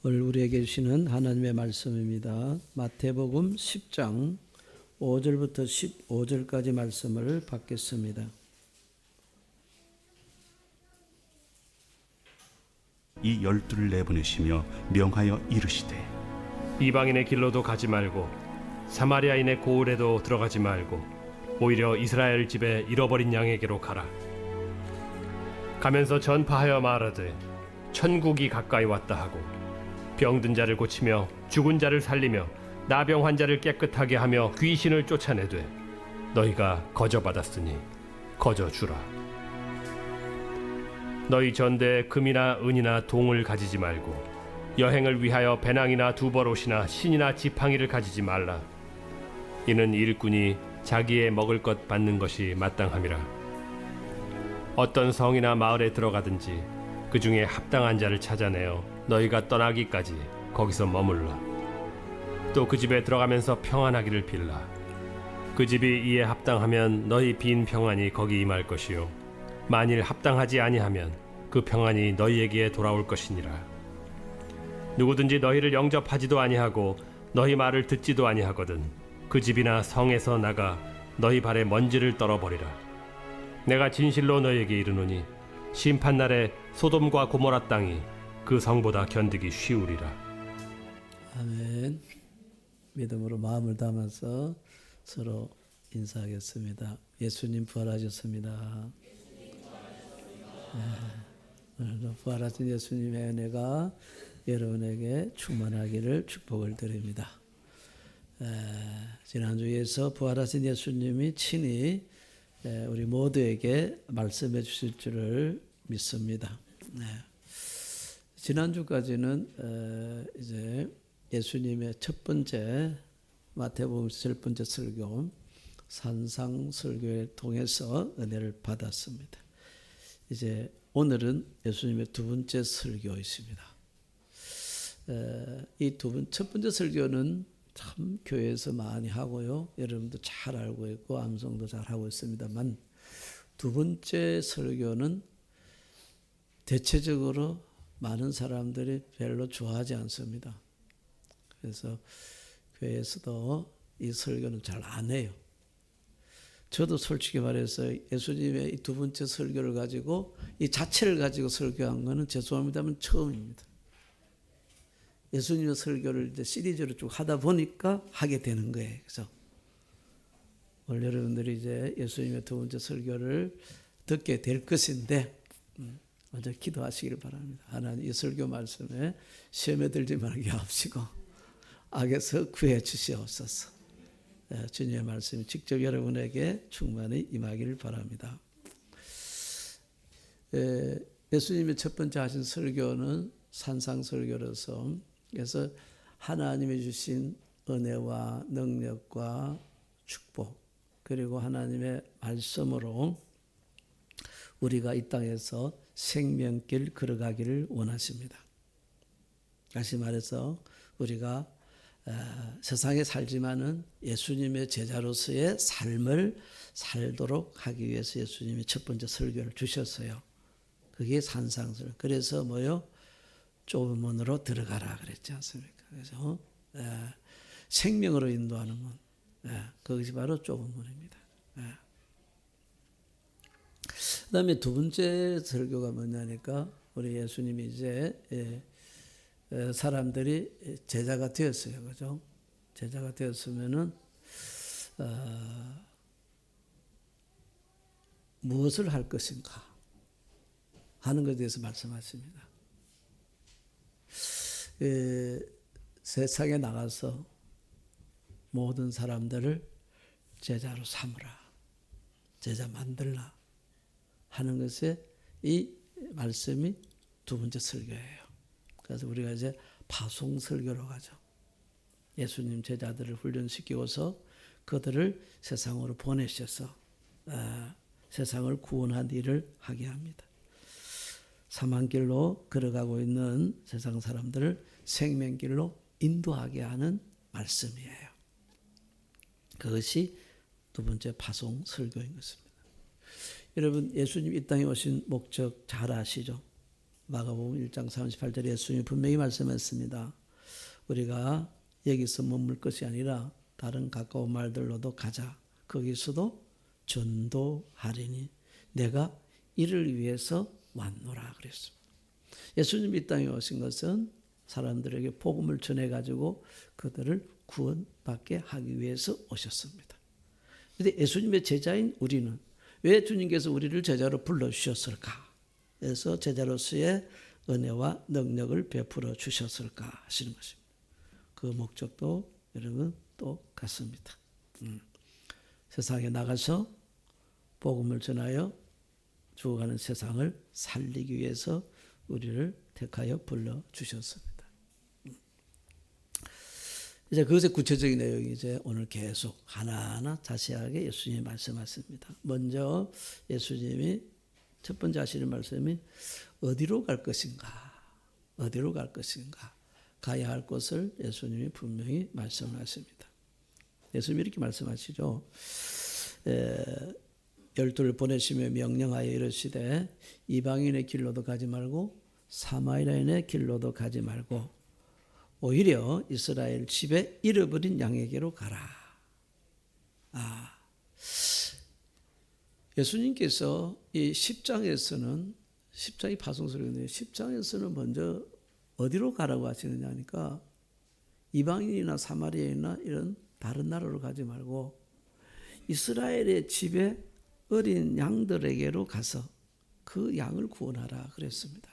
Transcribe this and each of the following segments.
오늘 우리에게 주시는 하나님의 말씀입니다. 마태복음 10장 5절부터 15절까지 말씀을 받겠습니다. 이 열두를 내보내시며 명하여 이르시되 이방인의 길로도 가지 말고 사마리아인의 고을에도 들어가지 말고 오히려 이스라엘 집에 잃어버린 양에게로 가라. 가면서 전파하여 말하되 천국이 가까이 왔다 하고 병든 자를 고치며 죽은 자를 살리며 나병 환자를 깨끗하게 하며 귀신을 쫓아내되 너희가 거저받았으니 거저주라. 너희 전대에 금이나 은이나 동을 가지지 말고 여행을 위하여 배낭이나 두벌옷이나 신이나 지팡이를 가지지 말라. 이는 일꾼이 자기의 먹을 것 받는 것이 마땅함이라. 어떤 성이나 마을에 들어가든지 그 중에 합당한 자를 찾아내어 너희가 떠나기까지 거기서 머물러. 또 그 집에 들어가면서 평안하기를 빌라. 그 집이 이에 합당하면 너희 빈 평안이 거기 임할 것이요 만일 합당하지 아니하면 그 평안이 너희에게 돌아올 것이니라. 누구든지 너희를 영접하지도 아니하고 너희 말을 듣지도 아니하거든 그 집이나 성에서 나가 너희 발에 먼지를 떨어버리라. 내가 진실로 너희에게 이르노니 심판날에 소돔과 고모라 땅이 그 성보다 견디기 쉬우리라. 아멘. 믿음으로 마음을 담아서 서로 인사하겠습니다. 예수님 부활하셨습니다. 오늘도 부활하신 예수님의 은혜가 여러분에게 충만하기를 축복을 드립니다. 지난주에서 부활하신 예수님이 친히 우리 모두에게 말씀해 주실 줄을 믿습니다. 지난주까지는 이제 예수님의 첫 번째 마태복음 첫 번째 설교 산상 설교를 통해서 은혜를 받았습니다. 이제 오늘은 예수님의 두 번째 설교이십니다. 이 첫 번째 설교는 참 교회에서 많이 하고요. 여러분도 잘 알고 있고 암송도 잘 하고 있습니다만 두 번째 설교는 대체적으로 많은 사람들이 별로 좋아하지 않습니다. 그래서 교회에서도 이 설교는 잘 안 해요. 저도 솔직히 말해서 예수님의 이 두 번째 설교를 가지고 이 자체를 가지고 설교한 거는 죄송합니다만 처음입니다. 예수님의 설교를 이제 시리즈로 쭉 하다 보니까 하게 되는 거예요. 그래서 오늘 여러분들이 이제 예수님의 두 번째 설교를 듣게 될 것인데 먼저 기도하시기를 바랍니다. 하나님 이 설교 말씀에 시험에 들지 말게 하옵시고 악에서 구해 주시옵소서. 주님의 말씀이 직접 여러분에게 충만히 임하기를 바랍니다. 예수님이 첫 번째 하신 설교는 산상설교로서 그래서 하나님이 주신 은혜와 능력과 축복 그리고 하나님의 말씀으로 우리가 이 땅에서 생명길 걸어가기를 원하십니다. 다시 말해서 우리가 세상에 살지만은 예수님의 제자로서의 삶을 살도록 하기 위해서 예수님이 첫 번째 설교를 주셨어요. 그게 산상설. 그래서 뭐요? 좁은 문으로 들어가라 그랬지 않습니까? 그래서 생명으로 인도하는 문. 그것이 바로 좁은 문입니다. 그 다음에 두 번째 설교가 뭐냐니까 우리 예수님이 이제 사람들이 제자가 되었어요. 그죠? 제자가 되었으면은, 무엇을 할 것인가 하는 것에 대해서 말씀하십니다. 세상에 나가서 모든 사람들을 제자로 삼으라. 제자 만들라. 하는 것에 이 말씀이 두 번째 설교예요. 그래서 우리가 이제 파송 설교로 가죠. 예수님 제자들을 훈련시키고서 그들을 세상으로 보내셔서 세상을 구원한 일을 하게 합니다. 사망길로 걸어가고 있는 세상 사람들을 생명길로 인도하게 하는 말씀이에요. 그것이 두 번째 파송 설교인 것입니다. 여러분 예수님 이 땅에 오신 목적 잘 아시죠? 마가복음 1장 38절에 예수님이 분명히 말씀했습니다. 우리가 여기서 머물 것이 아니라 다른 가까운 말들로도 가자. 거기서도 전도하리니 내가 이를 위해서 왔노라 그랬습니다. 예수님이 이 땅에 오신 것은 사람들에게 복음을 전해가지고 그들을 구원받게 하기 위해서 오셨습니다. 그런데 예수님의 제자인 우리는 왜 주님께서 우리를 제자로 불러주셨을까? 그래서 제자로서의 은혜와 능력을 베풀어 주셨을까 하시는 것입니다. 그 목적도 여러분 똑같습니다. 세상에 나가서 복음을 전하여 죽어가는 세상을 살리기 위해서 우리를 택하여 불러주셨습니다. 이제 그것의 구체적인 내용이 이제 오늘 계속 하나하나 자세하게 예수님이 말씀하십니다. 먼저 예수님이 첫 번째 하시는 말씀이 어디로 갈 것인가? 어디로 갈 것인가? 가야 할 곳을 예수님이 분명히 말씀하십니다. 예수님이 이렇게 말씀하시죠. 12를 보내시며 명령하여 이르시되 이방인의 길로도 가지 말고 사마리아인의 길로도 가지 말고 오히려 이스라엘 집에 잃어버린 양에게로 가라. 예수님께서 이 10장에서는 10장이 파송설교인데 10장에서는 먼저 어디로 가라고 하시느냐 하니까 이방인이나 사마리아인이나 이런 다른 나라로 가지 말고 이스라엘의 집에 어린 양들에게로 가서 그 양을 구원하라 그랬습니다.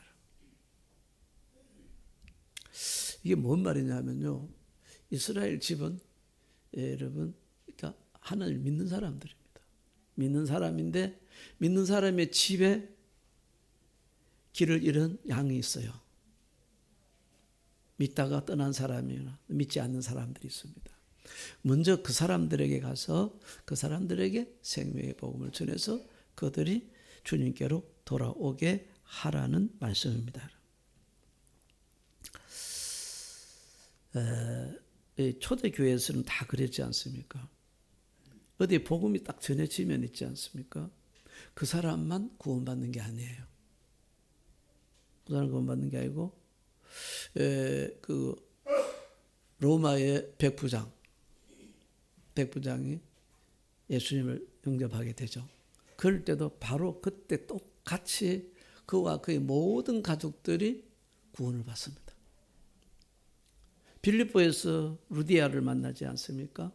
이게 뭔 말이냐면요. 이스라엘 집은 여러분 그러니까 하나님을 믿는 사람들입니다. 믿는 사람인데 믿는 사람의 집에 길을 잃은 양이 있어요. 믿다가 떠난 사람이나 믿지 않는 사람들이 있습니다. 먼저 그 사람들에게 가서 그 사람들에게 생명의 복음을 전해서 그들이 주님께로 돌아오게 하라는 말씀입니다. 초대교회에서는 다 그랬지 않습니까? 어디 복음이 딱 전해지면 있지 않습니까? 그 사람만 구원받는 게 아니에요. 그 사람 구원받는 게 아니고 그 로마의 백부장이 예수님을 영접하게 되죠. 그럴 때도 바로 그때 똑같이 그와 그의 모든 가족들이 구원을 받습니다. 빌립보에서 루디아를 만나지 않습니까?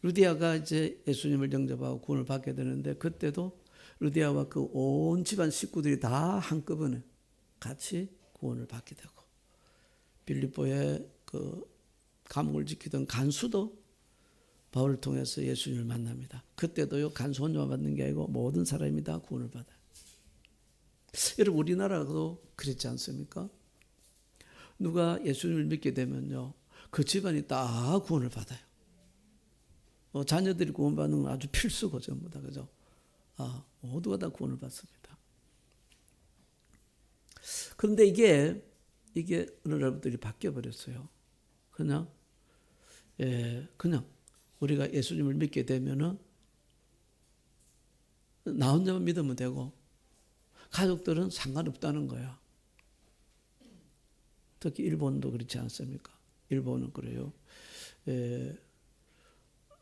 루디아가 이제 예수님을 영접하고 구원을 받게 되는데 그때도 루디아와 그 온 집안 식구들이 다 한꺼번에 같이 구원을 받게 되고 빌립보의 그 감옥을 지키던 간수도 바울을 통해서 예수님을 만납니다. 그때도요 간수 혼자만 받는 게 아니고 모든 사람이 다 구원을 받아요. 여러분 우리나라도 그랬지 않습니까? 누가 예수님을 믿게 되면요 그 집안이 다 구원을 받아요. 자녀들이 구원받는 건 아주 필수고 전부 다 그죠? 모두가 다 구원을 받습니다. 그런데 이게 어느날부터 바뀌어 버렸어요. 그냥 우리가 예수님을 믿게 되면은 나 혼자만 믿으면 되고 가족들은 상관없다는 거야. 특히 일본도 그렇지 않습니까? 일본은 그래요.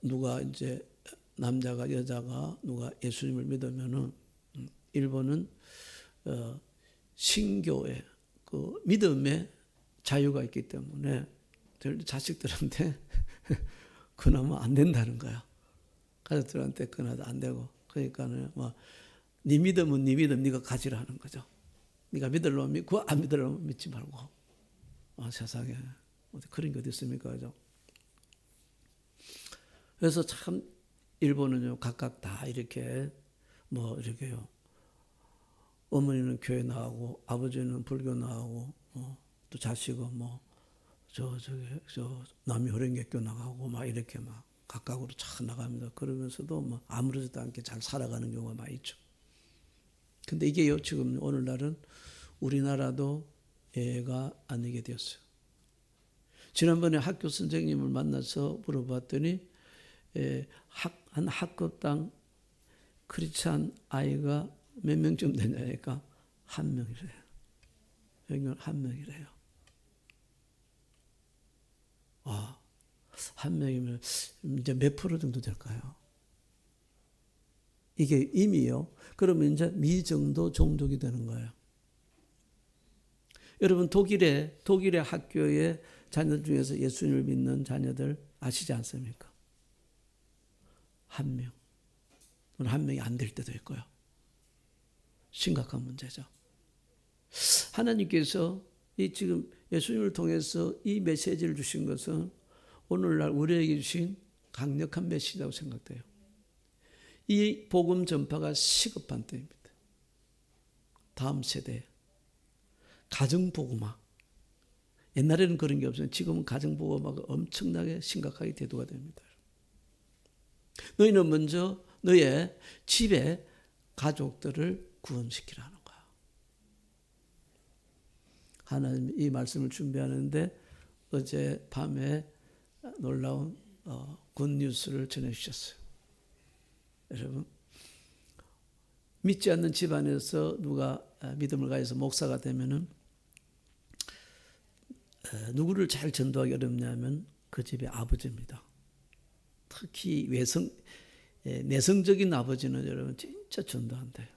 누가 이제 남자가 여자가 누가 예수님을 믿으면은 일본은 신교의 그 믿음의 자유가 있기 때문에 자식들한테 그나마 안 된다는 거야. 가족들한테 그나마 안 되고 그러니까는 네 믿음은 네 믿음 네가 가지라 하는 거죠. 네가 믿으려면 믿고 안 믿으려면 믿지 말고. 세상에 그런 게 어디 있습니까, 그죠? 그래서 참 일본은요 각각 다 이렇게 이렇게요. 어머니는 교회 나가고 아버지는 불교 나가고 또 자식은 저 남유호랭개교 나가고 막 이렇게 막 각각으로 잘 나갑니다. 그러면서도 아무렇지도 않게 잘 살아가는 경우가 많이 있죠. 근데 이게요 지금 오늘날은 우리나라도 예가 아니게 되었어요. 지난번에 학교 선생님을 만나서 물어봤더니 한 학급당 크리스찬 아이가 몇 명쯤 되냐니까 한 명이래요. 여기는 한 명이래요. 한 명이면 이제 몇 프로 정도 될까요? 이게 이미요. 그러면 이제 미정도 종족이 되는 거예요. 여러분 독일의 학교의 자녀들 중에서 예수님을 믿는 자녀들 아시지 않습니까? 한 명. 한 명이 안 될 때도 있고요. 심각한 문제죠. 하나님께서 이 지금 예수님을 통해서 이 메시지를 주신 것은 오늘날 우리에게 주신 강력한 메시지라고 생각돼요. 이 복음 전파가 시급한 때입니다. 다음 세대 가정복음화. 옛날에는 그런 게 없어요. 지금은 가정복음화가 엄청나게 심각하게 대두가 됩니다. 너희는 먼저 너의 집에 가족들을 구원시키라는 거야. 하나님 이 말씀을 준비하는데 어제 밤에 놀라운 굿뉴스를 전해주셨어요. 여러분, 믿지 않는 집안에서 누가 믿음을 가져서 목사가 되면은 누구를 잘 전도하기 어렵냐면 그 집의 아버지입니다. 특히 내성적인 아버지는 여러분 진짜 전도한대요.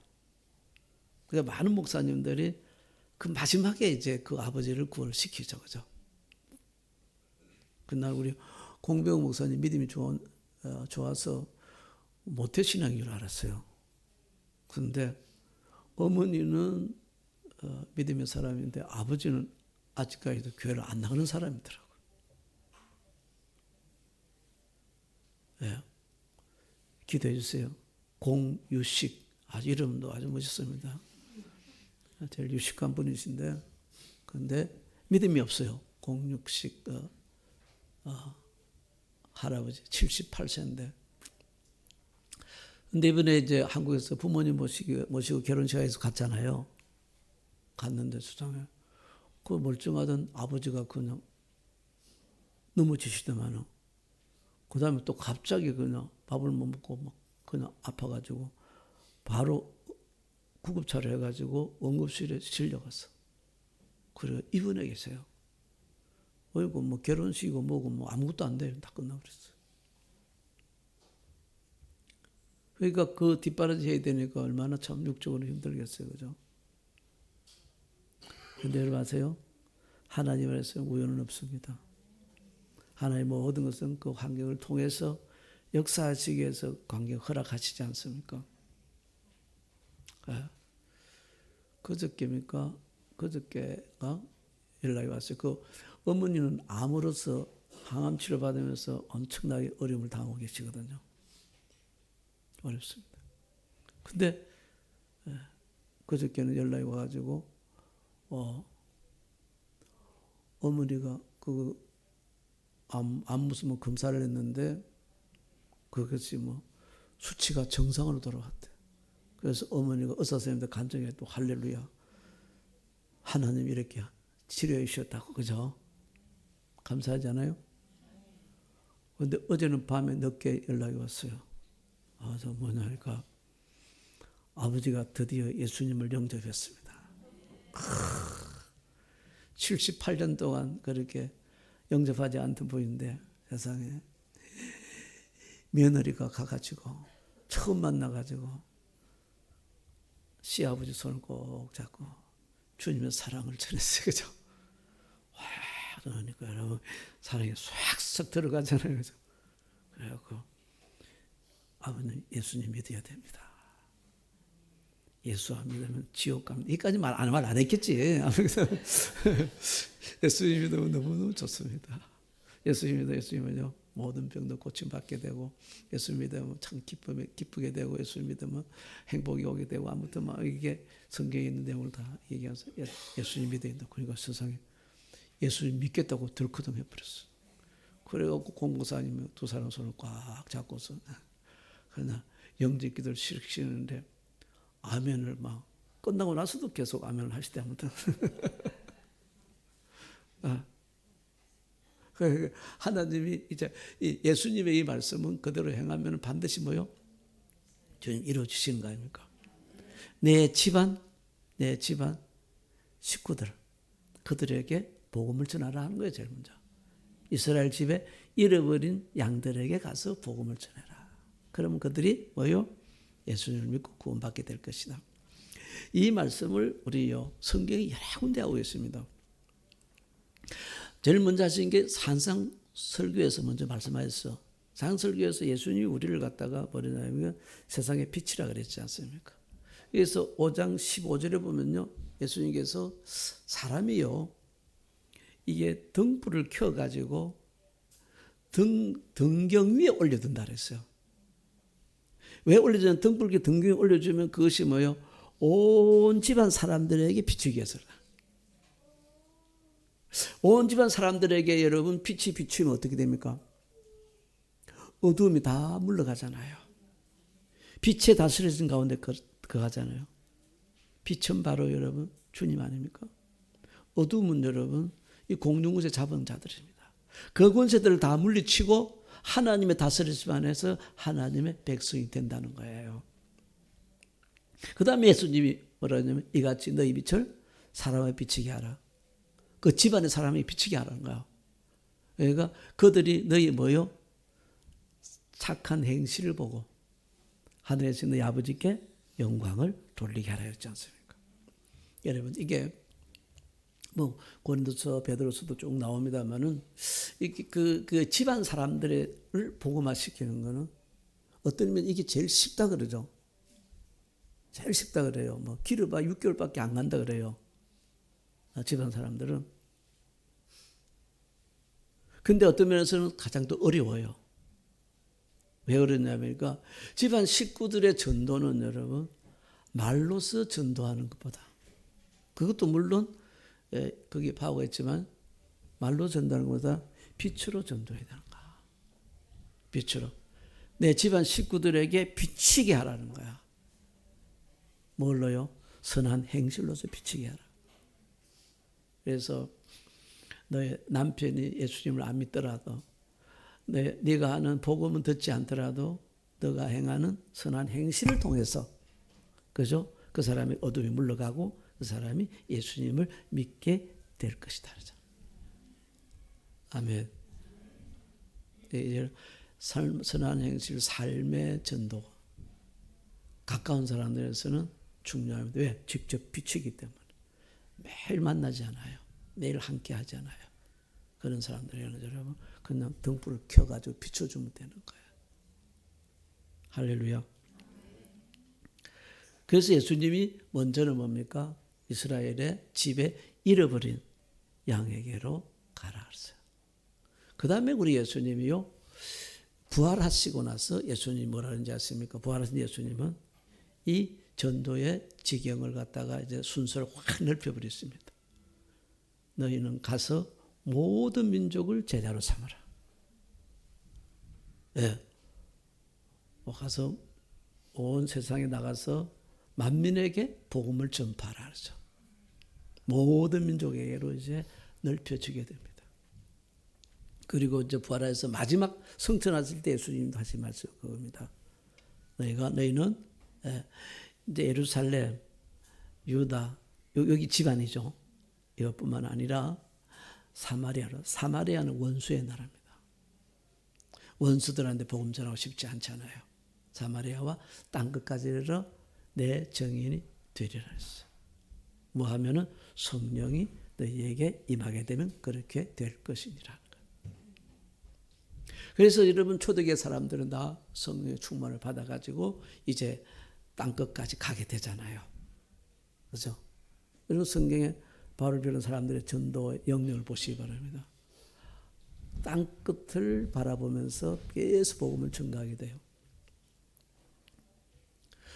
그러니까 많은 목사님들이 그 마지막에 이제 그 아버지를 구원을 시키죠, 그죠? 그날 우리 공병 목사님 믿음이 좋아서 모태신앙인 줄 알았어요. 그런데 어머니는 믿음의 사람인데 아버지는 아직까지도 교회를 안 나가는 사람이더라고요. 네. 기도해 주세요. 공유식. 이름도 아주 멋있습니다. 제일 유식한 분이신데, 그런데 믿음이 없어요. 공육식 할아버지 78세인데. 근데 이번에 이제 한국에서 부모님 모시고 결혼식에서 갔잖아요. 갔는데 수상해. 그 멀쩡하던 아버지가 그냥 넘어지시더만은. 그 다음에 또 갑자기 그냥 밥을 못 먹고 막 그냥 아파가지고 바로 구급차를 해가지고 응급실에 실려갔어. 그래 입원해 계세요. 어이구 뭐 결혼식이고 뭐고 뭐 아무것도 안 돼요. 다 끝나버렸어요. 그러니까 그 뒷바라지 해야 되니까 얼마나 참 육적으로 힘들겠어요. 그죠? 근데 여러분 아세요? 하나님에서 우연은 없습니다. 하나님 모든 것은 그 환경을 통해서 역사하시기 위해서 환경 허락하시지 않습니까? 그저께가 연락이 왔어요. 그 어머니는 암으로서 항암 치료 받으면서 엄청나게 어려움을 당하고 계시거든요. 어렵습니다. 근데 그저께는 연락이 와가지고 어머니가 그 암 무슨 뭐 검사를 했는데 그것이 뭐 수치가 정상으로 돌아왔대. 그래서 어머니가 의사 선생님들 간증에 또 할렐루야. 하나님 이렇게 치료해 주셨다고. 그죠? 감사하잖아요. 그런데 어제는 밤에 늦게 연락이 왔어요. 저 뭐냐 하니까 아버지가 드디어 예수님을 영접했습니다. 78년 동안 그렇게 영접하지 않던 분인데 세상에 며느리가 가가지고 처음 만나가지고 시아버지 손을 꼭 잡고 주님의 사랑을 전했어요. 그죠? 와, 그러니까 여러분 사랑이 싹싹 들어가잖아요. 그죠? 그래갖고 아버님 예수님 믿어야 됩니다. 예수 안 믿으면 지옥 갑니다. 여기까지 말 안 했겠지. 예수님 믿으면 너무너무 좋습니다. 예수님 믿으면요 모든 병도 고침받게 되고 예수님 믿으면 참 기쁘게 되고 예수님 믿으면 행복이 오게 되고 아무튼 막 이게 성경에 있는 내용을 다 얘기해서 예수님 믿어야 된다. 그러니까 세상에 예수님 믿겠다고 들크덩 해버렸어. 그래갖고 공무사님이 두 사람 손을 꽉 잡고서 그러나 영접 기도를 시키는데 아멘을 막 끝나고 나서도 계속 아멘을 하시대. 아무튼 하나님이 이제 예수님의 이 말씀은 그대로 행하면 반드시 뭐요? 주님 이루어 주시는 거 아닙니까? 내 집안 식구들 그들에게 복음을 전하라 하는 거예요. 제일 먼저. 이스라엘 집에 잃어버린 양들에게 가서 복음을 전해라. 그러면 그들이 뭐요? 예수님을 믿고 구원받게 될 것이다. 이 말씀을 우리요 성경이 여러 군데 하고 있습니다. 제일 먼저 하신 게 산상 설교에서 먼저 말씀하셨어. 산설교에서 예수님이 우리를 갖다가 뭐냐면 세상의 빛이라 그랬지 않습니까? 그래서 5장 15절에 보면요, 예수님께서 사람이요 이게 등불을 켜가지고 등경 위에 올려둔다 그랬어요. 왜 올려주면 등불 등경에 올려주면 그것이 뭐요? 온 집안 사람들에게 비추기 위해서다. 온 집안 사람들에게 여러분 빛이 비추면 어떻게 됩니까? 어두움이 다 물러가잖아요. 빛에 다스려진 가운데 거하잖아요. 빛은 바로 여러분 주님 아닙니까? 어두움은 여러분 이 공중권세 잡은 자들입니다. 그 권세들을 다 물리치고 하나님의 다스리심 안에서 하나님의 백성이 된다는 거예요. 그 다음에 예수님이 뭐라 하냐면 이같이 너희 빛을 사람에 비치게 하라. 그 집안의 사람이 비치게 하라는 거야. 그러니까 그들이 너희 뭐요? 착한 행실을 보고 하늘에서 너희 아버지께 영광을 돌리게 하라 했지 않습니까? 여러분 이게 뭐 고린도서 베드로서도 쭉 나옵니다만은 그 집안 사람들을 복음화시키는 거는 어떤 면에 이게 제일 쉽다 그러죠. 제일 쉽다 그래요. 뭐 기르봐 6개월밖에 안 간다 그래요. 집안 사람들은. 근데 어떤 면에서는 가장 더 어려워요. 왜 그러냐면 집안 식구들의 전도는 여러분 말로서 전도하는 것보다 그것도 물론 거기에 파워가 있지만 말로 전도하는 것보다 빛으로 전도해야 되는가. 빛으로. 내 집안 식구들에게 비치게 하라는 거야. 뭘로요? 선한 행실로서 비치게 하라. 그래서 너의 남편이 예수님을 안 믿더라도 네가 하는 복음은 듣지 않더라도 너가 행하는 선한 행실을 통해서 그죠? 그 사람의 어둠이 물러가고 그 사람이 예수님을 믿게 될 것이다. 아멘. 선한 행실, 삶의 전도 가까운 사람들에서는 중요합니다. 왜? 직접 비추기 때문에. 매일 만나지 않아요. 매일 함께 하지 않아요. 그런 사람들에게는 여러분 그냥 등불을 켜가지고 비춰주면 되는 거예요. 할렐루야. 그래서 예수님이 먼저는 뭡니까? 이스라엘의 집에 잃어버린 양에게로 가라 했어요. 그 다음에 우리 예수님이요 부활하시고 나서 예수님이 뭐라 하는지 아십니까? 부활하신 예수님은 이 전도의 지경을 갖다가 이제 순서를 확 넓혀버렸습니다. 너희는 가서 모든 민족을 제자로 삼으라. 예. 가서 온 세상에 나가서 만민에게 복음을 전파하라 하죠. 모든 민족에게로 이제 넓혀지게 됩니다. 그리고 이제 부활해서 마지막 성천하실 때 예수님도 하신 말씀 그겁니다. 너희는 이제 예루살렘, 유다, 여기 집안이죠. 이것뿐만 아니라 사마리아는 원수의 나라입니다. 원수들한테 복음 전하고 싶지 않잖아요. 사마리아와 땅끝까지 이르러 내 정인이 되리라 했어요. 뭐 하면은 성령이 너희에게 임하게 되면 그렇게 될 것이니라. 그래서 여러분 초대교회 사람들은 다 성령의 충만을 받아가지고 이제 땅끝까지 가게 되잖아요. 그렇죠? 그리고 성경에 바울을 비롯한 사람들의 전도의 영역을 보시기 바랍니다. 땅끝을 바라보면서 계속 복음을 전가하게 돼요.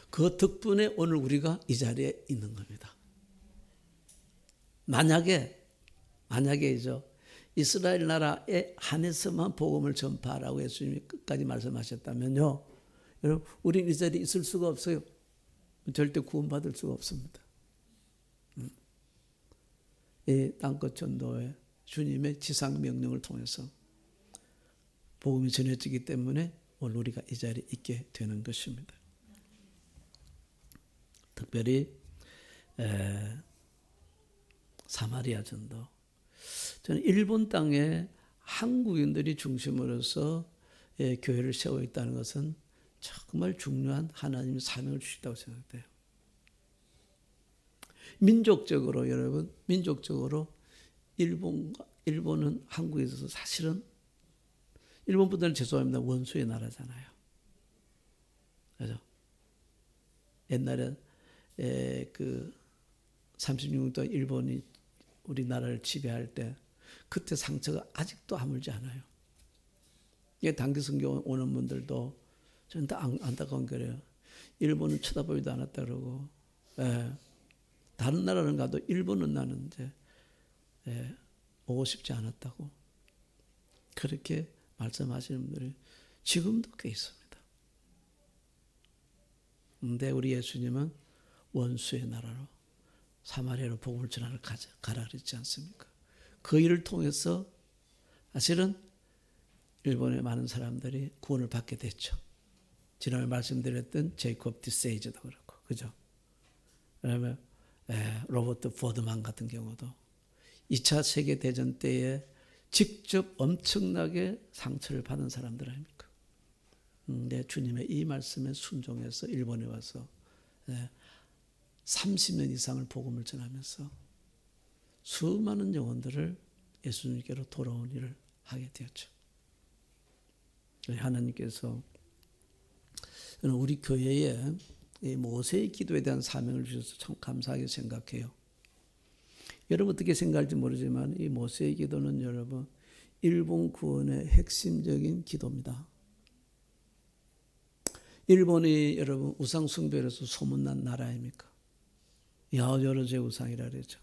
그 덕분에 오늘 우리가 이 자리에 있는 겁니다. 만약에 이스라엘 나라에 한해서만 복음을 전파하라고 예수님이 끝까지 말씀하셨다면요. 여러분, 우리는 이 자리에 있을 수가 없어요. 절대 구원받을 수가 없습니다. 이 땅끝 전도에 주님의 지상 명령을 통해서 복음이 전해지기 때문에 오늘 우리가 이 자리에 있게 되는 것입니다. 특별히 사마리아 전도. 저는 일본 땅에 한국인들이 중심으로서 교회를 세워 있다는 것은 정말 중요한 하나님의 사명을 주시다고 생각돼요. 민족적으로 여러분, 민족적으로 일본은 한국에 있어서 사실은 일본 분들은 죄송합니다. 원수의 나라잖아요. 그죠? 옛날에 그 36년 동안 일본이 우리나라를 지배할 때 그때 상처가 아직도 아물지 않아요. 이게 단기 선교 오는 분들도 저는 다 안타까운 거래요. 일본은 쳐다보지도 않았다 그러고, 다른 나라는 가도 일본은 나는 이제 오고 싶지 않았다고 그렇게 말씀하시는 분들이 지금도 꽤 있습니다. 근데 우리 예수님은 원수의 나라로 사마리아로 복음을 전하러 가라 그랬지 않습니까? 그 일을 통해서 사실은 일본의 많은 사람들이 구원을 받게 됐죠. 지난번에 말씀드렸던 제이콥 디세이즈도 그렇고, 그죠? 그다음에 로버트 포드만 같은 경우도 2차 세계대전 때에 직접 엄청나게 상처를 받은 사람들 아닙니까? 근데 주님의 이 말씀에 순종해서 일본에 와서 30년 이상을 복음을 전하면서 수많은 영혼들을 예수님께로 돌아온 일을 하게 되었죠. 하나님께서 우리 교회에 모세의 기도에 대한 사명을 주셔서 참 감사하게 생각해요. 여러분 어떻게 생각할지 모르지만 이 모세의 기도는 여러분 일본 구원의 핵심적인 기도입니다. 일본이 여러분 우상 숭배로서 소문난 나라 아닙니까? 여러 죄 우상이라 그러죠.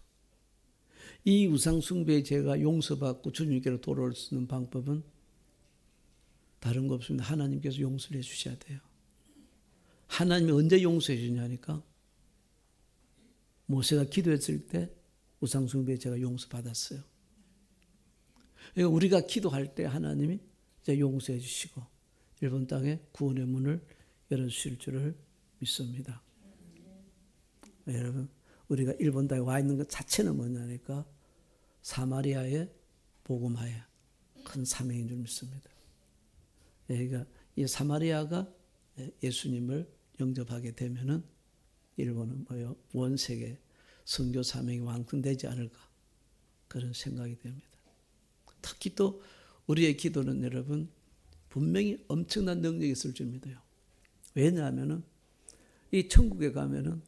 이 우상 숭배의 죄가 용서받고 주님께로 돌아올 수 있는 방법은 다른 거 없습니다. 하나님께서 용서를 해 주셔야 돼요. 하나님이 언제 용서해 주냐니까 모세가 기도했을 때 우상 숭배의 죄가 용서받았어요. 그러니까 우리가 기도할 때 하나님이 이제 용서해 주시고 일본 땅에 구원의 문을 열어주실 줄을 믿습니다. 여러분 우리가 일본 땅에 와 있는 것 자체는 뭐냐니까 사마리아의 복음화에 큰 사명인 줄 믿습니다. 그러니까 이 사마리아가 예수님을 영접하게 되면은 일본은 뭐요? 원세계 선교 사명이 완성되지 않을까 그런 생각이 됩니다. 특히 또 우리의 기도는 여러분 분명히 엄청난 능력이 있을 줄 믿어요. 왜냐하면은 이 천국에 가면은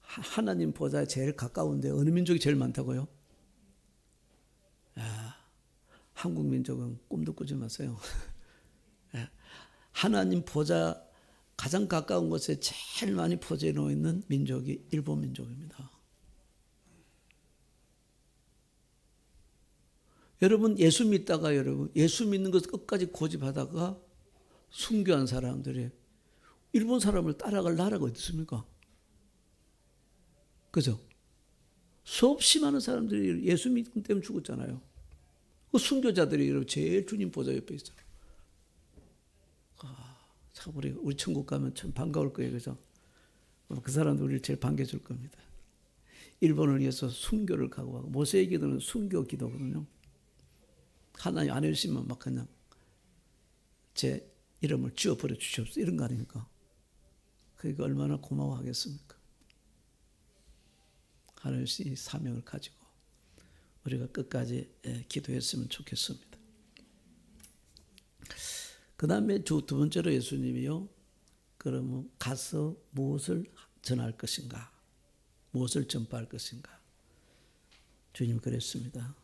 하나님 보좌에 제일 가까운데 어느 민족이 제일 많다고요? 한국 민족은 꿈도 꾸지 마세요. 하나님 보좌 가장 가까운 곳에 제일 많이 포재해 놓여 있는 민족이 일본 민족입니다. 여러분 예수 믿다가 여러분 예수 믿는 것 끝까지 고집하다가 순교한 사람들이 일본 사람을 따라갈 나라가 어디 있습니까? 그죠? 수없이 많은 사람들이 예수 믿기 때문에 죽었잖아요. 그 순교자들이 제일 주님 보좌 옆에 있어요. 참 우리 천국 가면 참 반가울 거예요, 그죠? 그 사람들 우리를 제일 반겨줄 겁니다. 일본을 위해서 순교를 각오하고 모세의 기도는 순교 기도거든요. 하나님 안 해주시면 막 그냥 제 이름을 지워버려 주시옵소서 이런 거 아닙니까? 그러니까 얼마나 고마워하겠습니까? 하나님 이 사명을 가지고 우리가 끝까지 기도했으면 좋겠습니다. 그 다음에 두 번째로 예수님이요. 그러면 가서 무엇을 전할 것인가? 무엇을 전파할 것인가? 주님 그랬습니다.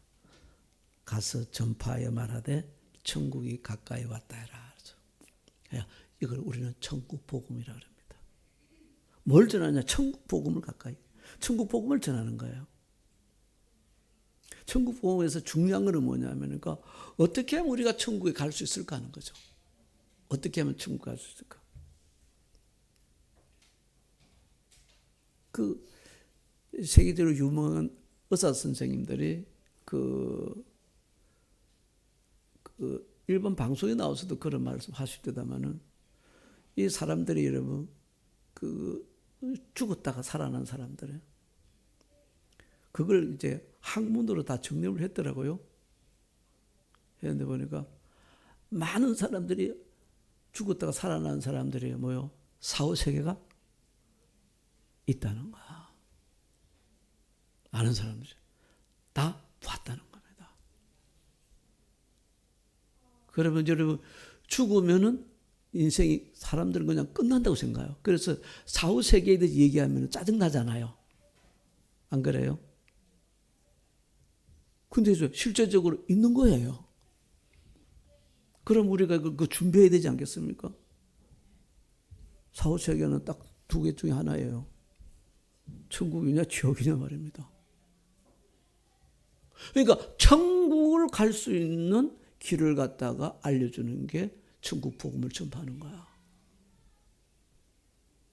가서 전파하여 말하되 천국이 가까이 왔다 해라. 이걸 우리는 천국 복음이라 그럽니다. 뭘 전하냐? 천국 복음을 가까이. 천국 복음을 전하는 거예요. 천국 복음에서 중요한 것은 뭐냐면 그러니까 어떻게 하면 우리가 천국에 갈 수 있을까 하는 거죠. 어떻게 하면 천국에 갈 수 있을까? 그 세계적으로 유명한 의사 선생님들이 그 일본 방송에 나와서도 그런 말씀 하실 때다마는 이 사람들이 여러분 죽었다가 살아난 사람들은 그걸 이제 학문으로 다 정립을 했더라고요. 했는데 보니까 많은 사람들이 죽었다가 살아난 사람들이 뭐요? 사후세계가 있다는 거야. 많은 사람들이 다 봤다는 겁니다. 그러면 여러분 죽으면은 인생이 사람들은 그냥 끝난다고 생각해요. 그래서 사후세계에 대해서 얘기하면 짜증나잖아요. 안 그래요? 근데 실제적으로 있는 거예요. 그럼 우리가 그 준비해야 되지 않겠습니까? 사후세계는 딱 두 개 중에 하나예요. 천국이냐 지옥이냐 말입니다. 그러니까 천국을 갈 수 있는 길을 갖다가 알려주는 게 천국 복음을 전파하는 거야.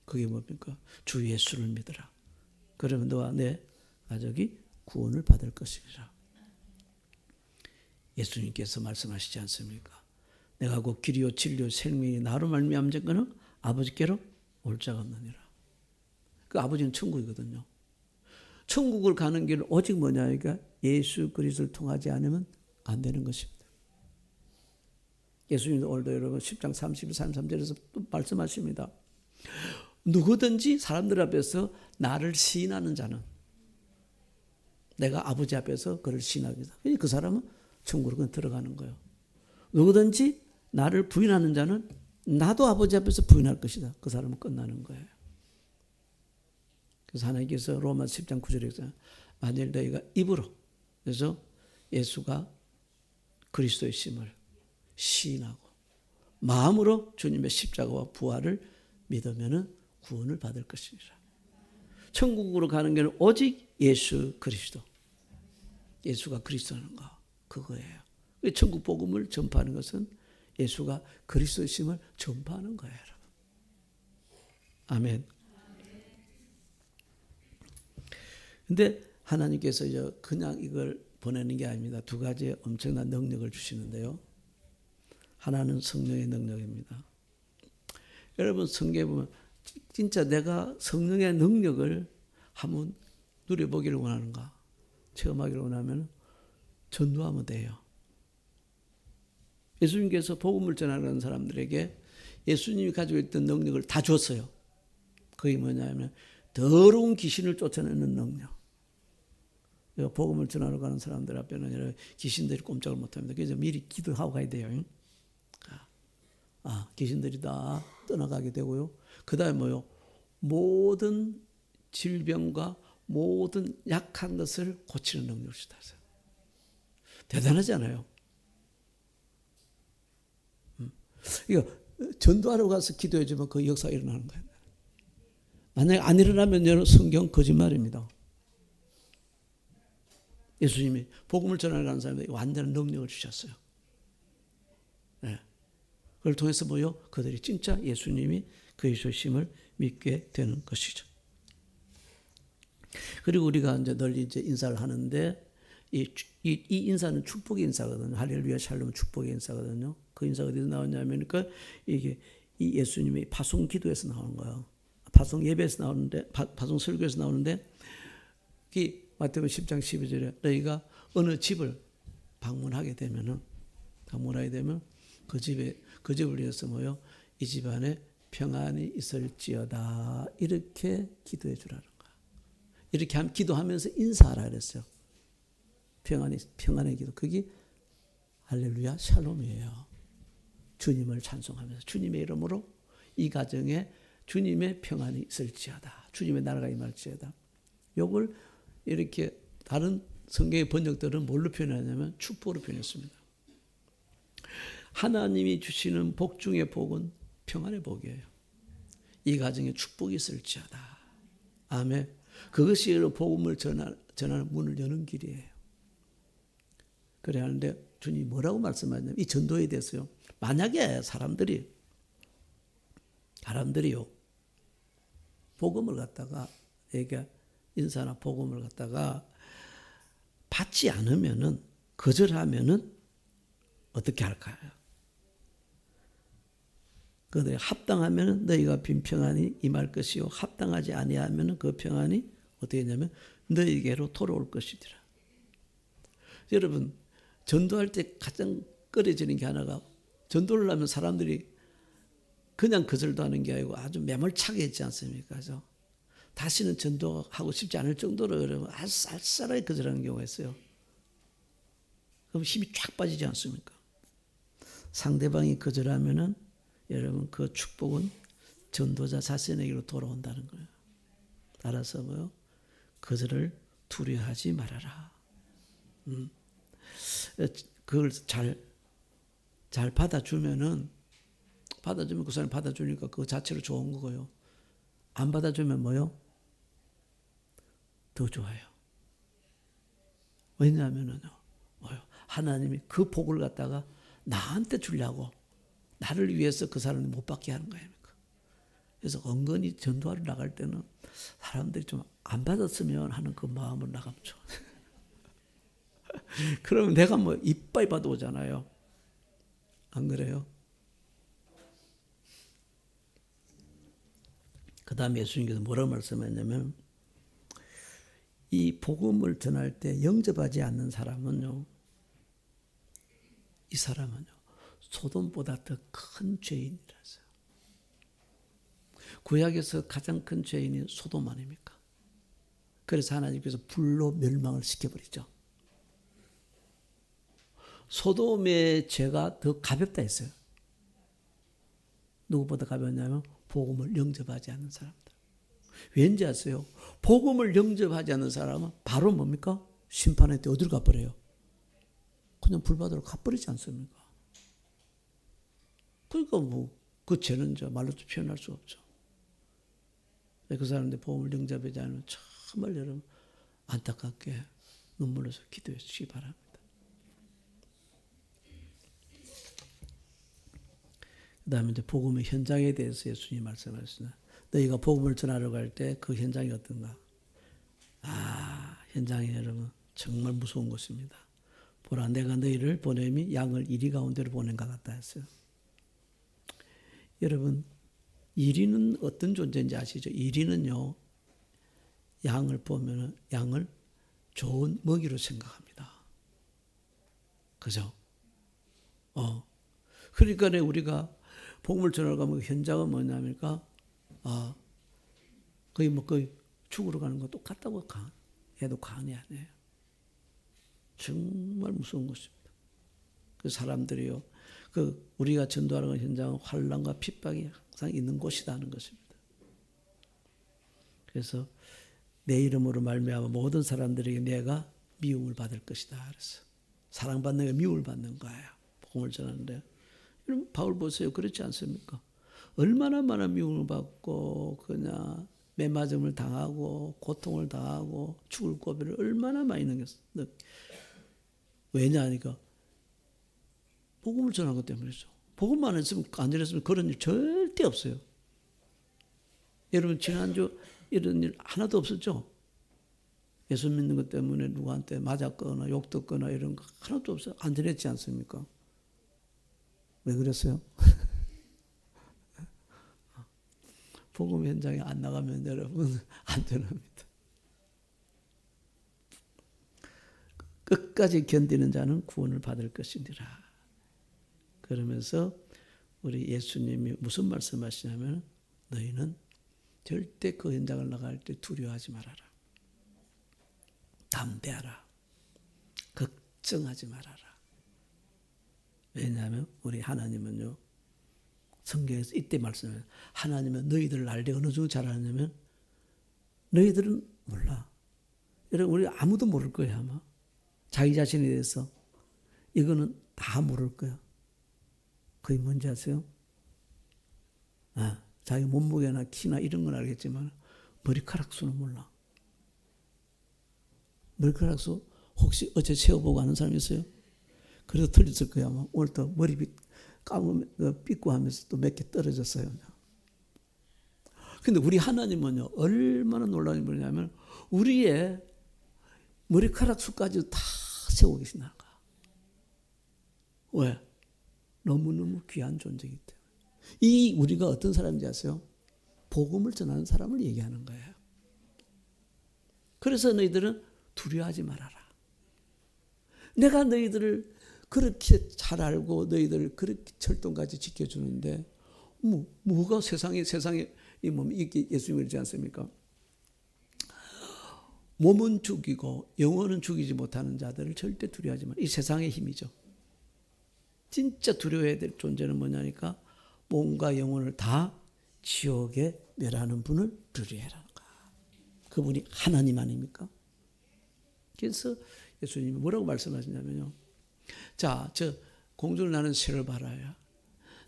그게 뭡니까? 주 예수를 믿으라. 그러면 너와 내 가족이 구원을 받을 것이라. 예수님께서 말씀하시지 않습니까? 내가 곧 길이요 진리요 생명이 나로 말미암은 자는 아버지께로 올 자가 없느니라. 그 아버지는 천국이거든요. 천국을 가는 길은 오직 뭐냐? 그러니까 예수 그리스도를 통하지 않으면 안 되는 것입니다. 예수님도 오늘도 여러분 10장 33절에서 또 말씀하십니다. 누구든지 사람들 앞에서 나를 시인하는 자는 내가 아버지 앞에서 그를 시인하겠다. 그 사람은 천국으로 들어가는 거예요. 누구든지 나를 부인하는 자는 나도 아버지 앞에서 부인할 것이다. 그 사람은 끝나는 거예요. 그래서 하나님께서 로마 10장 9절에 만일 너희가 입으로 그래서 예수가 그리스도의 심을 시인하고 마음으로 주님의 십자가와 부활을 믿으면 구원을 받을 것이니라. 천국으로 가는 길은 오직 예수 그리스도. 예수가 그리스도인가 그거예요. 천국 복음을 전파하는 것은 예수가 그리스도의 심을 전파하는 거예요. 여러분. 아멘. 근데 하나님께서 그냥 이걸 보내는 게 아닙니다. 두 가지의 엄청난 능력을 주시는데요. 하나는 성령의 능력입니다. 여러분 성경에 보면 진짜 내가 성령의 능력을 한번 누려보기를 원하는가? 체험하기를 원하면 전도하면 돼요. 예수님께서 복음을 전하는 사람들에게 예수님이 가지고 있던 능력을 다 줬어요. 그게 뭐냐면 더러운 귀신을 쫓아내는 능력. 복음을 전하러 가는 사람들 앞에는 귀신들이 꼼짝을 못합니다. 그래서 미리 기도하고 가야 돼요. 귀신들이 다 떠나가게 되고요. 그 다음에 뭐요? 모든 질병과 모든 약한 것을 고치는 능력을 주셨어요. 대단하지 않아요? 이거 전도하러 가서 기도해 주면 그 역사가 일어나는 거예요. 만약에 안 일어나면 성경 거짓말입니다. 예수님이 복음을 전하러 가는 사람들에게 완전한 능력을 주셨어요. 네. 그걸 통해서 뭐요? 그들이 진짜 예수님이 그리스도의 심을 믿게 되는 것이죠. 그리고 우리가 이제 널리 이제 인사를 하는데 이 인사는 축복의 인사거든요. 할렐루야 샬롬 축복의 인사거든요. 그 인사가 어디서 나오냐면 이게 이 예수님의 파송 기도에서 나오는 거예요. 파송 예배에서 나오는데 파송 설교에서 나오는데 이 마태복음 10장 12절에 너희가 어느 집을 방문하게 되면 그 집을 위해서 뭐요? 이 집 안에 평안이 있을지어다 이렇게 기도해 주라는 거야. 이렇게 기도하면서 인사하라 그랬어요. 평안의 기도. 그게 할렐루야 샬롬이에요. 주님을 찬송하면서 주님의 이름으로 이 가정에 주님의 평안이 있을지어다. 주님의 나라가 임할지어다. 요걸 이렇게 다른 성경의 번역들은 뭘로 표현하냐면 축복으로 표현했습니다. 하나님이 주시는 복 중의 복은 평안의 복이에요. 이 가정에 축복이 있을지어다. 아멘. 그것이 복음을 전하는 문을 여는 길이에요. 그래야 하는데 주님이 뭐라고 말씀하냐면 이 전도에 대해서요. 만약에 사람들이요. 복음을 갖다가 인사나 복음을 갖다가 받지 않으면은 거절하면은 어떻게 할까요? 그런데 합당하면은 너희가 빈 평안이 임할 것이요 합당하지 아니하면은 그 평안이 어떻게 했냐면 너희에게로 돌아올 것이더라. 여러분 전도할 때 가장 꺼려지는 게 하나가 전도를 하면 사람들이 그냥 거절도 하는 게 아니고 아주 매몰차게 있지 않습니까? 그죠? 다시는 전도하고 싶지 않을 정도로 여러분 알쌀하게 거절하는 경우가 있어요. 그럼 힘이 쫙 빠지지 않습니까? 상대방이 거절하면은 여러분 그 축복은 전도자 자신에게로 돌아온다는 거예요. 따라서 뭐요? 거절을 두려워하지 말아라. 그걸 잘 받아주면 그 사람이 받아주니까 그거 자체로 좋은 거고요. 안 받아주면 뭐요? 더 좋아요. 왜냐하면은요, 뭐요? 하나님이 그 복을 갖다가 나한테 주려고 나를 위해서 그 사람을 못 받게 하는 거예요. 그래서 은근히 전도하러 나갈 때는 사람들이 좀 안 받았으면 하는 그 마음으로 나가면 좋아. 그러면 내가 뭐 이빨 받아오잖아요. 안 그래요? 그 다음에 예수님께서 뭐라고 말씀했냐면 이 복음을 전할 때 영접하지 않는 사람은요. 이 사람은요. 소돔보다 더 큰 죄인이라서요. 구약에서 가장 큰 죄인이 소돔 아닙니까? 그래서 하나님께서 불로 멸망을 시켜버리죠. 소돔의 죄가 더 가볍다 했어요. 누구보다 가볍냐면 복음을 영접하지 않는 사람들. 왠지 아세요? 복음을 영접하지 않는 사람은 바로 뭡니까? 심판의 때 어디로 가버려요? 그냥 불바다로 가버리지 않습니까? 그러니까 뭐 그 죄는 말로 표현할 수 없죠. 그 사람들 복음을 영접하지 않으면 정말 여러분 안타깝게 눈물로서 기도해 주시기 바랍니다. 그 다음에 이제 복음의 현장에 대해서 예수님이 말씀하셨습니다. 너희가 복음을 전하러 갈 때 그 현장이 어떤가? 현장이 여러분 정말 무서운 것입니다. 보라 내가 너희를 보냄이 양을 이리 가운데로 보낸 것 같다 했어요. 여러분 이리는 어떤 존재인지 아시죠? 이리는요 양을 보면 양을 좋은 먹이로 생각합니다. 그죠? 그러니까 우리가 복음을 전하러 가면 현장은 뭐냐니까 거의 죽으러 가는 거 똑같다고 해도 과언이 아니에요. 정말 무서운 것입니다. 그 사람들이요. 우리가 전도하러 가는 현장은 환난과 핍박이 항상 있는 곳이라는 것입니다. 그래서 내 이름으로 말미암아 모든 사람들에게 내가 미움을 받을 것이다. 그래서 사랑받는 게 미움을 받는 거예요. 복음을 전하는데. 여러분 바울 보세요. 그렇지 않습니까? 얼마나 많은 미움을 받고 그냥 매맞음을 당하고 고통을 당하고 죽을 고비를 얼마나 많이 넘겼어요. 왜냐하니까 복음을 전한 것 때문이죠. 복음만 했으면 안 전했으면 그런 일 절대 없어요. 여러분 지난주 이런 일 하나도 없었죠? 예수 믿는 것 때문에 누구한테 맞았거나 욕 듣거나 이런 거 하나도 없어요. 안 전했지 않습니까? 왜 그랬어요? 복음 현장에 안 나가면 여러분 안전합니다. 끝까지 견디는 자는 구원을 받을 것이니라. 그러면서 우리 예수님이 무슨 말씀하시냐면 너희는 절대 그 현장을 나갈 때 두려워하지 말아라. 담대하라. 걱정하지 말아라. 왜냐하면 우리 하나님은요. 성경에서 이때 말씀해요. 하나님은 너희들을 알 때 어느 정도 잘 아냐면 너희들은 몰라. 여러분 우리 아무도 모를 거예요 아마. 자기 자신에 대해서 이거는 다 모를 거야. 그게 뭔지 아세요? 자기 몸무게나 키나 이런 건 알겠지만 머리카락 수는 몰라. 머리카락 수 혹시 어제 세어보고 아는 사람 있어요? 그래서 틀렸을 거야 아마. 오늘 또 머리 감으면 삐고 하면서 또 몇 개 떨어졌어요. 근데 우리 하나님은요 얼마나 놀라운 분이냐면 우리의 머리카락 수까지 다 세우고 계신다는 거야. 왜? 너무너무 귀한 존재이기 때문에. 이 우리가 어떤 사람인지 아세요? 복음을 전하는 사람을 얘기하는 거예요. 그래서 너희들은 두려워하지 말아라. 내가 너희들을 그렇게 잘 알고 너희들을 그렇게 철동까지 지켜주는데 뭐가 세상에 이 몸 이게 예수님이 그러지 않습니까? 몸은 죽이고 영혼은 죽이지 못하는 자들을 절대 두려워하지 마. 이 세상의 힘이죠. 진짜 두려워해야 될 존재는 뭐냐니까 몸과 영혼을 다 지옥에 멸하는 분을 두려워해라는 거야. 그분이 하나님 아닙니까? 그래서 예수님이 뭐라고 말씀하시냐면요. 자, 저 공중을 나는 새를 봐라야.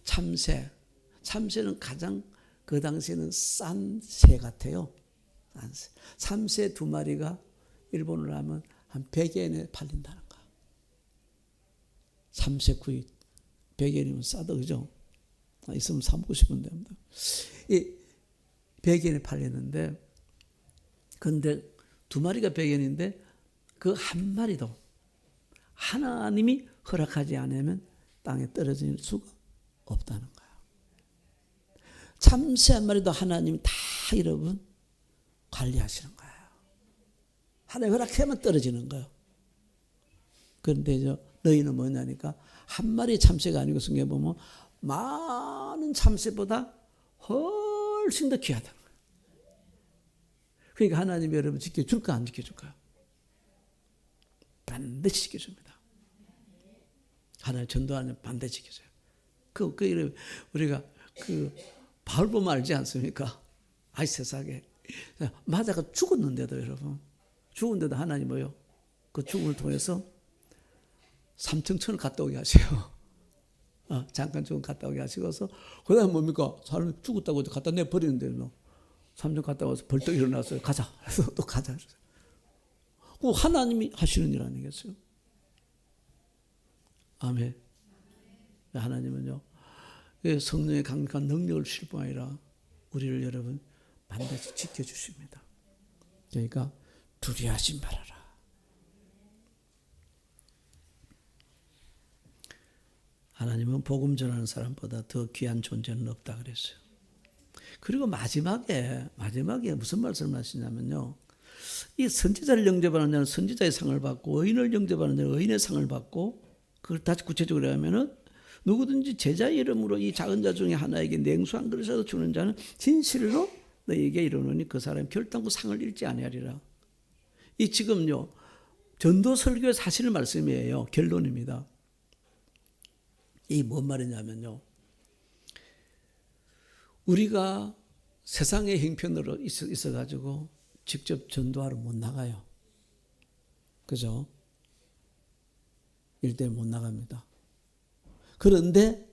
참새. 참새는 가장 그 당시에는 싼 새 같아요. 참새 2마리가 일본으로 하면 한 100엔에 팔린다는 거야. 참새 구이 100엔이면 싸다, 그죠? 있으면 사 먹고 싶은데. 이 100엔에 팔리는데, 근데 2마리가 100엔인데, 그 한 마리도 하나님이 허락하지 않으면 땅에 떨어질 수가 없다는 거야. 참새 한 마리도 하나님이 다 여러분 관리하시는 거예요. 하나님 허락하면 떨어지는 거예요. 그런데 너희는 뭐냐니까 한 마리 참새가 아니고 성경에 보면 많은 참새보다 훨씬 더 귀하다는 거예요. 그러니까 하나님이 여러분 지켜줄까 안 지켜줄까요? 반드시 지켜줍니다. 하나님 전도하는 반드시 지켜줘요. 우리가 바울 보면 알지 않습니까? 아이 세상에 맞아가 죽었는데도 여러분 죽은데도 하나님 뭐요? 그 죽음을 통해서 삼층천을 갔다 오게 하세요. 잠깐 죽음 갔다 오게 하시고서 그 다음에 뭡니까? 사람이 죽었다고 갖다 내버리는데 삼층 갔다 와서 벌떡 일어났어요. 가자. 그래서 또 가자. 그 하나님이 하시는 일 아니겠어요? 아멘. 하나님은요 성령의 강력한 능력을 주실 뿐 아니라 우리를 여러분 반드시 지켜주십니다. 그러니까 두려워하지 말아라. 하나님은 복음 전하는 사람보다 더 귀한 존재는 없다 그랬어요. 그리고 마지막에 무슨 말씀을 하시냐면요. 이 선지자를 영접하는 자는 선지자의 상을 받고 의인을 영접하는 자는 의인의 상을 받고 그걸 다시 구체적으로 하면은 누구든지 제자의 이름으로 이 작은 자 중에 하나에게 냉수 한 그릇이라도 주는 자는 진실로 너에게 이르노니 그 사람이 결단코 상을 잃지 아니하리라. 이 지금요 전도 설교의 사실 말씀이에요. 결론입니다. 이 뭔 말이냐면요. 우리가 세상의 형편으로 있어가지고 직접 전도하러 못 나가요. 그죠? 일대일 못 나갑니다. 그런데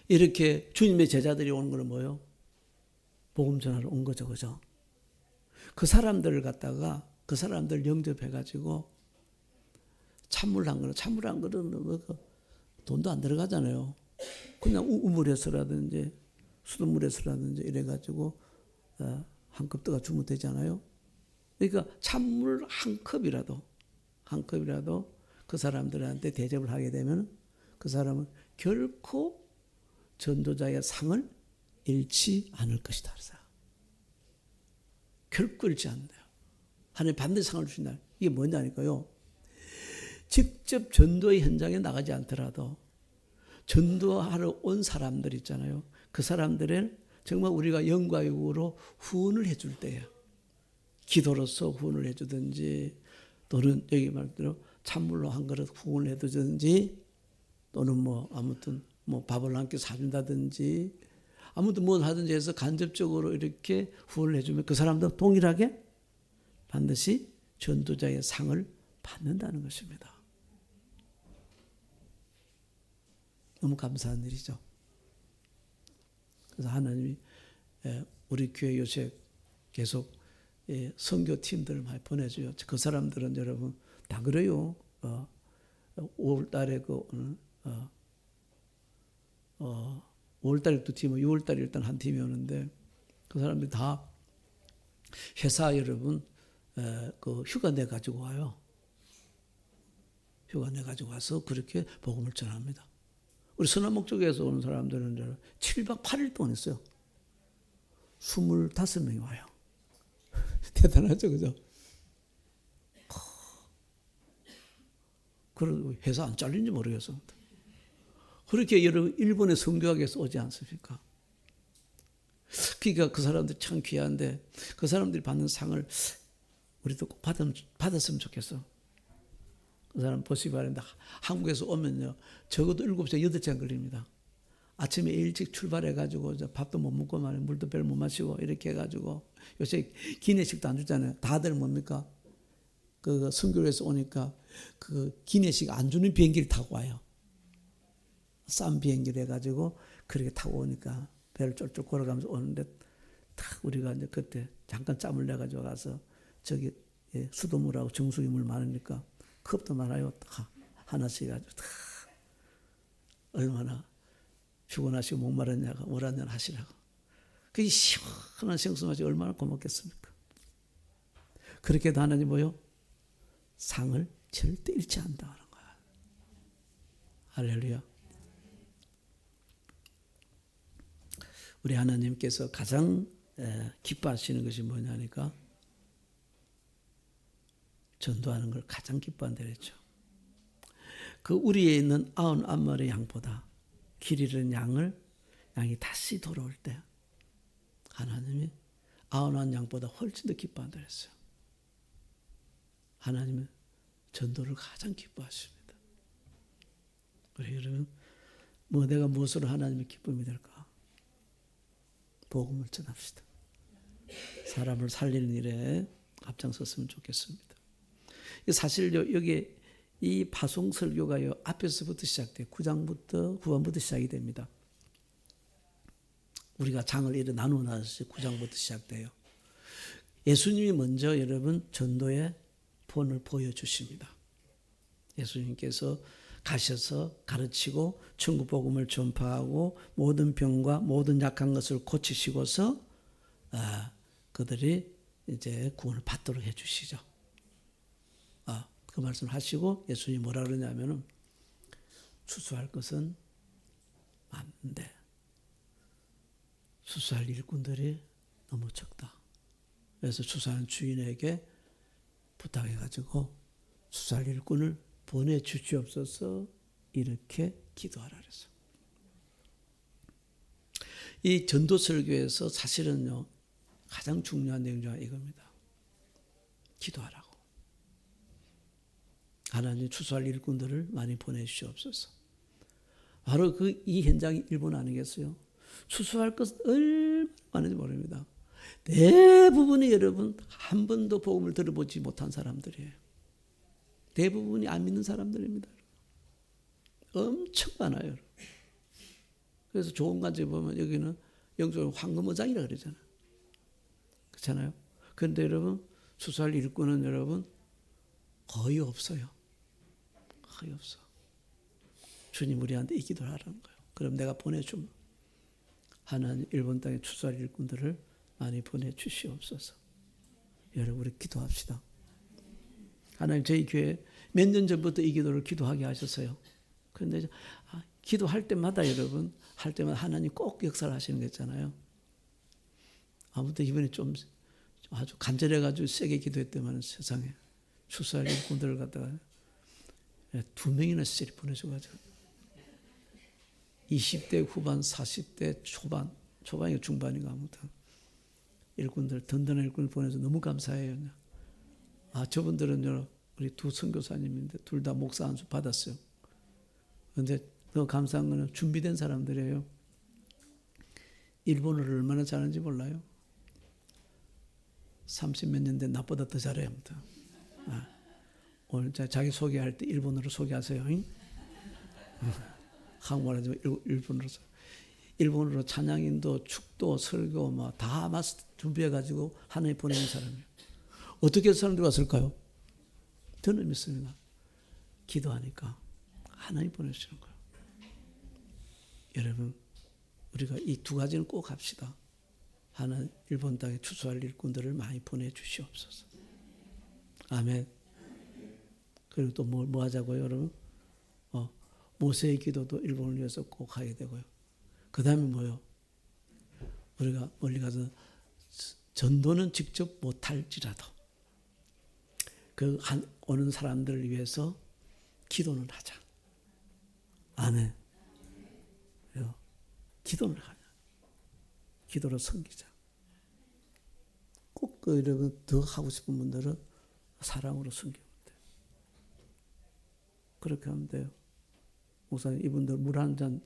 이렇게 주님의 제자들이 오는 거는 뭐예요? 복음 전하러 온 거죠. 그죠? 그 사람들을 갖다가 그 사람들 영접해가지고 찬물 한 그릇은 돈도 안 들어가잖아요. 그냥 우물에서라든지 수돗물에서라든지 이래가지고 한 컵 떠가 주면 되잖아요. 그러니까 찬물 한 컵이라도 그 사람들한테 대접을 하게 되면 그 사람은 결코 전도자의 상을 잃지 않을 것이다. 그래서 결코 잃지 않는다. 하나님 반드시 상을 주신다. 이게 뭐냐니까요. 직접 전도의 현장에 나가지 않더라도 전도하러 온 사람들 있잖아요. 그 사람들을 정말 우리가 영과육으로 후원을 해줄 때예요. 기도로서 후원을 해주든지 또는 여기 말대로 찬물로 한 그릇 후원을 해주든지 또는 아무튼 밥을 한 끼 사준다든지 아무튼 뭘 하든지 해서 간접적으로 이렇게 후원을 해주면 그 사람도 동일하게 반드시 전도자의 상을 받는다는 것입니다. 너무 감사한 일이죠. 그래서 하나님이 우리 교회 요새 계속 선교팀들을 많이 보내줘요. 그 사람들은 여러분 다 그래요. 5월달에 5월달에 두 팀, 6월달에 일단 한 팀이 오는데 그 사람들이 다 회사 여러분 그 휴가 내 가지고 와요. 휴가 내 가지고 와서 그렇게 복음을 전합니다. 우리 서남목 쪽에서 오는 사람들은 7박 8일 동안 했어요. 25명이 와요. 대단하죠, 그죠? 그런 회사 안 잘린지 모르겠습니다. 그렇게 여러분 일본의 선교학에서 오지 않습니까? 그러니까 그 사람들 참 귀한데 그 사람들이 받는 상을 우리도 꼭 받았으면 좋겠어. 그 사람 보시기 바랍니다. 한국에서 오면요 적어도 7시간 8시간 걸립니다. 아침에 일찍 출발해가지고 밥도 못 먹고 말이야 물도 별로 못 마시고 이렇게 해가지고 요새 기내식도 안 주잖아요. 다들 뭡니까? 그 선교에서 오니까 그 기내식 안 주는 비행기를 타고 와요. 싼 비행기를 해가지고 그렇게 타고 오니까 배를 쫄쫄 걸어가면서 오는데 딱 우리가 이제 그때 잠깐 짬을 내가지고 가서 저기 수돗물하고 정수기 물 많으니까 컵도 많아요. 다 하나씩 해가지고 다 얼마나 피곤하시고 목마르냐가 물 한잔 하시라고. 그 시원한 생수 맛이 얼마나 고맙겠습니까? 그렇게도 하나님 뭐요? 상을 절대 잃지 않는다 하는 거야. 할렐루야. 우리 하나님께서 가장 기뻐하시는 것이 뭐냐니까 전도하는 걸 가장 기뻐한다 그랬죠. 그 우리에 있는 99마리 양보다 길 잃은 양이 다시 돌아올 때 하나님이 99양보다 훨씬 더 기뻐한다 그랬어요. 하나님은 전도를 가장 기뻐하십니다. 우리 여러분 내가 무엇으로 하나님의 기쁨이 될까? 복음을 전합시다. 사람을 살리는 일에 앞장섰으면 좋겠습니다. 사실 여기 이 파송 설교가요 앞에서부터 시작돼요. 9장부터 9번부터 시작이 됩니다. 우리가 장을 이렇게 나누어 놨어요. 9장부터 시작돼요. 예수님이 먼저 여러분 전도의 본을 보여주십니다. 예수님께서 가셔서 가르치고 천국 복음을 전파하고 모든 병과 모든 약한 것을 고치시고서 그들이 이제 구원을 받도록 해주시죠. 그 말씀을 하시고 예수님이 뭐라 그러냐면은 추수할 것은 많은데 추수할 일꾼들이 너무 적다. 그래서 추수하는 주인에게 부탁해가지고 추수할 일꾼을 보내주시옵소서 이렇게 기도하라 그랬어요. 이 전도 설교에서 사실은요 가장 중요한 내용 중 이겁니다. 기도하라고. 하나님 추수할 일꾼들을 많이 보내주시옵소서. 바로 이 현장이 일본 아니겠어요? 추수할 것은 얼마나 많은지 모릅니다. 대부분이 여러분 한 번도 복음을 들어보지 못한 사람들이에요. 대부분이 안 믿는 사람들입니다. 엄청 많아요. 그래서 좋은 관점 보면 여기는 영적으로 황금어장이라 그러잖아요. 그렇잖아요. 그런데 여러분 추수할 일꾼은 여러분 거의 없어요. 거의 없어. 주님 우리한테 이 기도를 하라는 거예요. 그럼 내가 보내주면 하나님 일본 땅에 추수할 일꾼들을 많이 보내주시옵소서. 여러분 우리 기도합시다. 하나님 저희 교회 몇 년 전부터 이 기도를 기도하게 하셨어요. 그런데 기도할 때마다 여러분 할 때마다 하나님 꼭 역사를 하시는 거 있잖아요. 아무튼 이번에 좀 아주 간절해가지고 세게 기도했더만 세상에 추수할 일꾼들을 갖다가 2명이나 시절이 보내줘가지고 20대 후반 40대 초반이 중반인가 아무튼 일꾼들 든든한 일꾼을 보내서 너무 감사해요. 저분들은 우리 두 선교사님인데 둘 다 목사 안수 받았어요. 그런데 더 감사한 거는 준비된 사람들이에요. 일본어를 얼마나 잘하는지 몰라요. 30몇 년 된 나보다 더 잘해요. 오늘 자기 소개할 때 일본어로 소개하세요. 한국말 하지 말고 일본어로 찬양인도 축도 설교 다 준비해가지고 하나님 보내는 사람이에요. 어떻게 사람들이 왔을까요? 저는 믿습니다. 기도하니까 하나님 보내주시는 거예요. 여러분 우리가 이 두 가지는 꼭 합시다. 하나 일본 땅에 추수할 일꾼들을 많이 보내주시옵소서. 아멘. 그리고 또 뭐 하자고요 여러분? 모세의 기도도 일본을 위해서 꼭 하게 되고요. 그 다음에 뭐요? 우리가 멀리 가서 전도는 직접 못할지라도 오는 사람들을 위해서 기도는 하자. 아멘. 기도를 하자. 기도로 섬기자. 꼭 여러분 더 하고 싶은 분들은 사랑으로 섬기면 돼요. 그렇게 하면 돼요. 목사님 이분들 물 한 잔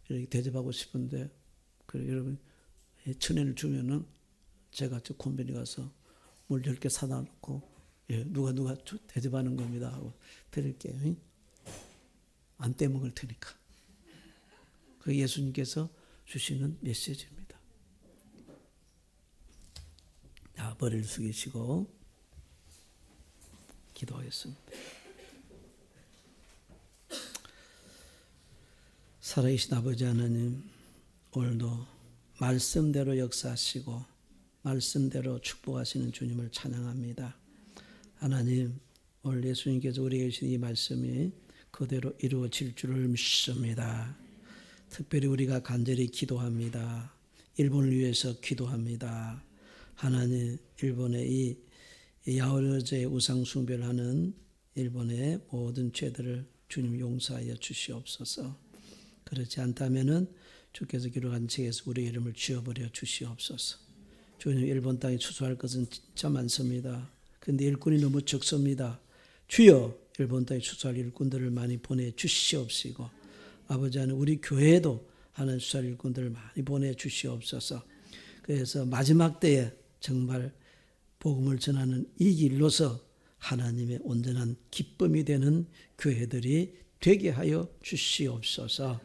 이렇게 대접하고 싶은데 그래 여러분 천엔을 주면은 제가 저 콤비니 가서 물 10개 사다 놓고 누가 대접하는 겁니다 하고 드릴게요. 안 떼먹을 테니까. 그 예수님께서 주시는 메시지입니다. 자, 머리를 숙이시고 기도하겠습니다. 살아계신 아버지 하나님, 오늘도 말씀대로 역사하시고 말씀대로 축복하시는 주님을 찬양합니다. 하나님, 오늘 예수님께서 우리에게 주신 이 말씀이 그대로 이루어질 줄을 믿습니다. 특별히 우리가 간절히 기도합니다. 일본을 위해서 기도합니다. 하나님, 일본의 이 야오르제의 우상 숭배를 하는 일본의 모든 죄들을 주님 용서하여 주시옵소서. 그렇지 않다면은 주께서 기록한 책에서 우리 이름을 지워버려 주시옵소서. 주님, 일본 땅에 추수할 것은 진짜 많습니다. 그런데 일꾼이 너무 적습니다. 주여, 일본 땅에 추수할 일꾼들을 많이 보내주시옵시고, 아버지 하나님, 우리 교회에도 하나님 추수할 일꾼들을 많이 보내주시옵소서. 그래서 마지막 때에 정말 복음을 전하는 이 길로서 하나님의 온전한 기쁨이 되는 교회들이 되게 하여 주시옵소서.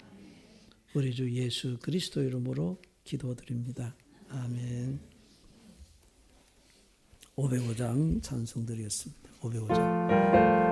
우리 주 예수 그리스도 이름으로 기도드립니다. 아멘. 505장 찬송 드리겠습니다. 505장.